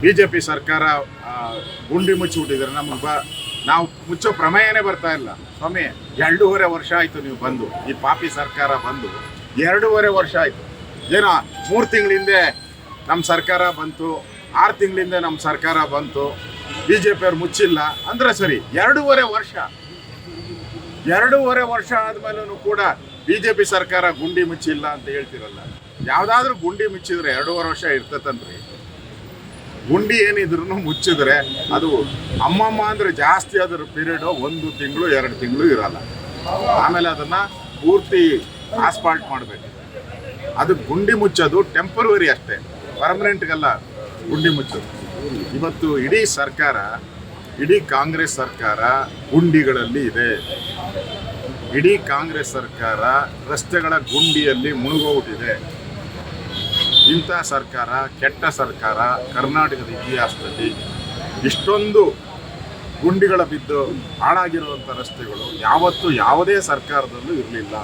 BJP ಸರ್ಕಾರ ಗುಂಡಿ ಮುಚ್ಚಿಬಿಟ್ಟಿದ್ದಾರೆ. ನಾವು ಮುಚ್ಚೋ ಪ್ರಮೇಯನೇ ಬರ್ತಾ ಇಲ್ಲ ಸ್ವಾಮಿ. 2.5 ವರ್ಷ ಆಯಿತು ನೀವು ಬಂದು, ಈ ಪಾಪಿ ಸರ್ಕಾರ ಬಂದು 2.5 ವರ್ಷ ಆಯಿತು. ಏನೋ 3 ತಿಂಗಳ ಹಿಂದೆ ನಮ್ಮ ಸರ್ಕಾರ ಬಂತು, 6 ತಿಂಗಳ ಹಿಂದೆ ನಮ್ಮ ಸರ್ಕಾರ ಬಂತು, ಬಿಜೆಪಿ ಅವ್ರು ಮುಚ್ಚಿಲ್ಲ ಅಂದ್ರೆ ಸರಿ. 2.5 ವರ್ಷ 2.5 ವರ್ಷ ಆದ್ಮೇಲೂ ಕೂಡ ಬಿಜೆಪಿ ಸರ್ಕಾರ ಗುಂಡಿ ಮುಚ್ಚಿಲ್ಲ ಅಂತ ಹೇಳ್ತಿರಲ್ಲ. ಯಾವುದಾದ್ರೂ ಗುಂಡಿ ಮುಚ್ಚಿದ್ರೆ 2.5 ವರ್ಷ ಇರ್ತತನ್ರಿ. ಗುಂಡಿ ಏನಿದ್ರು ಮುಚ್ಚಿದ್ರೆ ಅದು ಅಮ್ಮಮ್ಮ ಅಂದ್ರೆ ಜಾಸ್ತಿ ಅದರ ಪೀರಿಯಡ್ 1 ತಿಂಗಳು 2 ತಿಂಗಳು ಇರಲ್ಲ. ಆಮೇಲೆ ಅದನ್ನ ಪೂರ್ತಿ ಆಸ್ಪಾಲ್ಟ್ ಮಾಡಬೇಕು. ಅದು ಗುಂಡಿ ಮುಚ್ಚೋದು ಟೆಂಪರವರಿ ಅಷ್ಟೇ, ಪರ್ಮನೆಂಟ್ಗಲ್ಲ ಗುಂಡಿ ಮುಚ್ಚೋದು. ಇವತ್ತು ಇಡೀ ಸರ್ಕಾರ, ಇಡೀ ಕಾಂಗ್ರೆಸ್ ಸರ್ಕಾರ ಗುಂಡಿಗಳಲ್ಲಿ ಇದೆ. ಇಡೀ ಕಾಂಗ್ರೆಸ್ ಸರ್ಕಾರ ರಸ್ತೆಗಳ ಗುಂಡಿಯಲ್ಲಿ ಮುಳುಗೋಗ್ಬಿಟ್ಟಿದೆ. ಇಂಥ ಸರ್ಕಾರ, ಕೆಟ್ಟ ಸರ್ಕಾರ ಕರ್ನಾಟಕದ ಇತಿಹಾಸದಲ್ಲಿ ಇಷ್ಟೊಂದು ಗುಂಡಿಗಳ ಬಿದ್ದು ಹಾಳಾಗಿರುವಂಥ ರಸ್ತೆಗಳು ಯಾವತ್ತೂ ಯಾವುದೇ ಸರ್ಕಾರದಲ್ಲೂ ಇರಲಿಲ್ಲ.